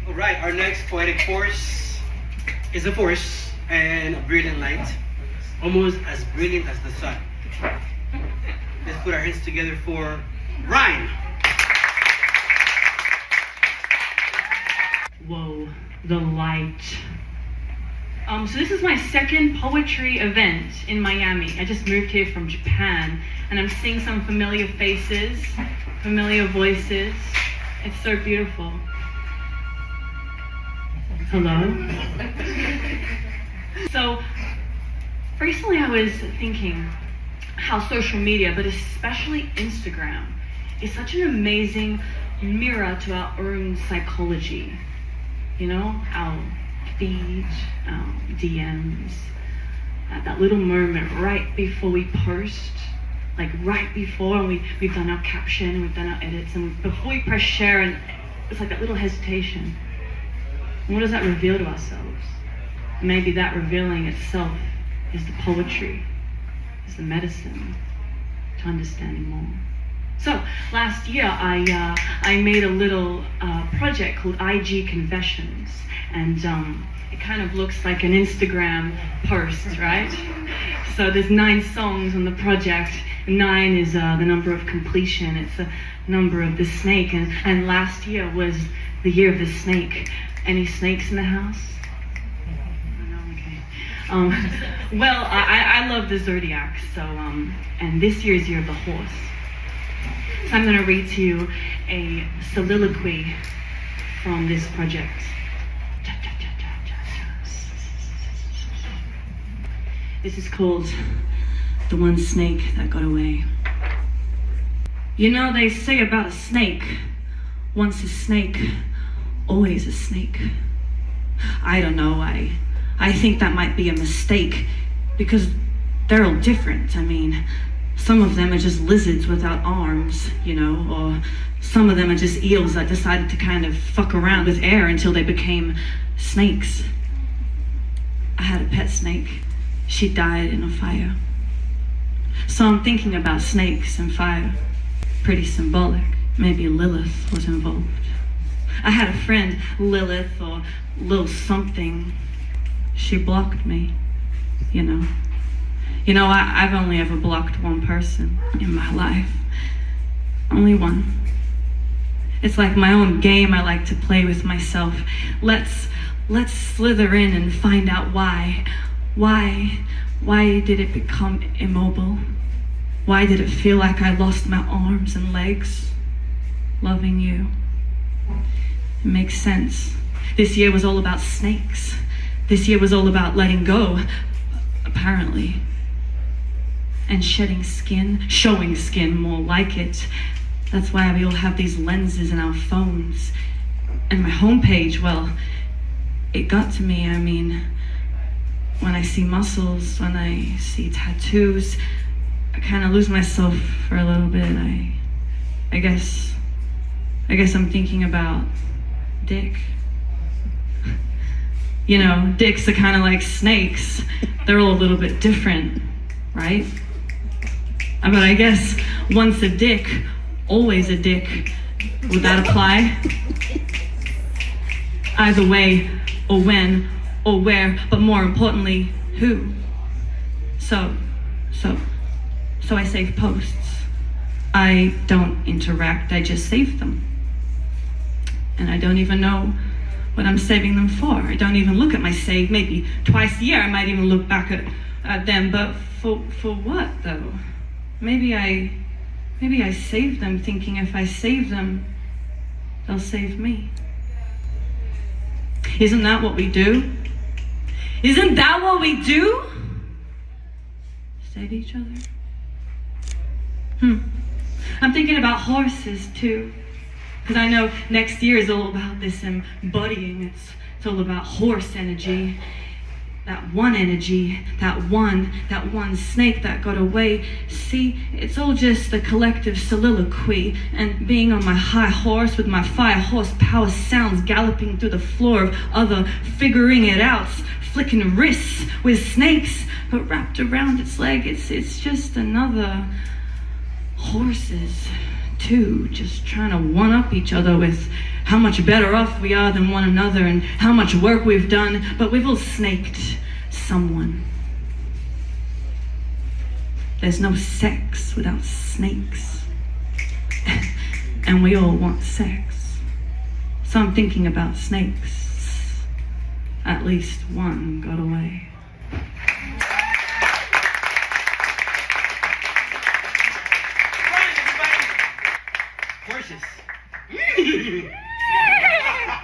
Alright, our next poetic force is a force and a brilliant light, almost as brilliant as the sun. Let's put our hands together for rhyme. Whoa, the light. So this is my second poetry event in Miami. I just moved here from Japan, and I'm seeing some familiar faces, familiar voices. It's so beautiful. Hello? So, recently I was thinking how social media, but especially Instagram, is such an amazing mirror to our own psychology. You know, our feed, our DMs, that little moment right before we post, like right before, and we've done our caption and we've done our edits, and before we press share, and it's like that little hesitation. And what does that reveal to ourselves? Maybe that revealing itself is the poetry, is the medicine to understanding more. So last year I made a little project called IG Confessions, and it kind of looks like an Instagram post, right? So there's 9 songs on the project. 9 is the number of completion. It's the number of the snake, and last year was the year of the snake. Any snakes in the house? Okay. Well, I love the zodiac, so and this year's year of the horse. So I'm going to read to you a soliloquy from this project. This is called The One Snake That Got Away. You know, they say about a snake, once a snake, always a snake. I don't know, I think that might be a mistake, because they're all different. I mean, some of them are just lizards without arms, you know, or some of them are just eels that decided to kind of fuck around with air until they became snakes. I had a pet snake. She died in a fire. So I'm thinking about snakes and fire. Pretty symbolic. Maybe Lilith was involved. I had a friend, Lilith, or Lil something. She blocked me, you know. You know, I've only ever blocked one person in my life. Only one. It's like my own game I like to play with myself. Let's slither in and find out why. Why did it become immobile? Why did it feel like I lost my arms and legs? Loving you. It makes sense. This year was all about snakes. This year was all about letting go, apparently. And shedding skin, showing skin more like it. That's why we all have these lenses in our phones. And my homepage, well, it got to me. I mean, when I see muscles, when I see tattoos, I kind of lose myself for a little bit. I guess I'm thinking about dick. You know, dicks are kind of like snakes. They're all a little bit different, right? But I guess once a dick, always a dick. Would that apply? Either way, or when, or where, but more importantly, who? So I save posts. I don't interact, I just save them. And I don't even know what I'm saving them for. I don't even look at my save. Maybe twice a year I might even look back at them, but for what though? Maybe I save them thinking if I save them, they'll save me. Isn't that what we do? Isn't that what we do? Save each other? I'm thinking about horses too. Because I know next year is all about this embodying. It's all about horse energy. That one energy, that one snake that got away. See, it's all just a collective soliloquy, and being on my high horse with my 5 horsepower sounds galloping through the floor of other figuring it outs, flicking wrists with snakes, but wrapped around its leg, it's just another horses too, just trying to one-up each other with how much better off we are than one another and how much work we've done, but we've all snaked someone. There's no sex without snakes. And we all want sex. So I'm thinking about snakes. At least one got away. Horses.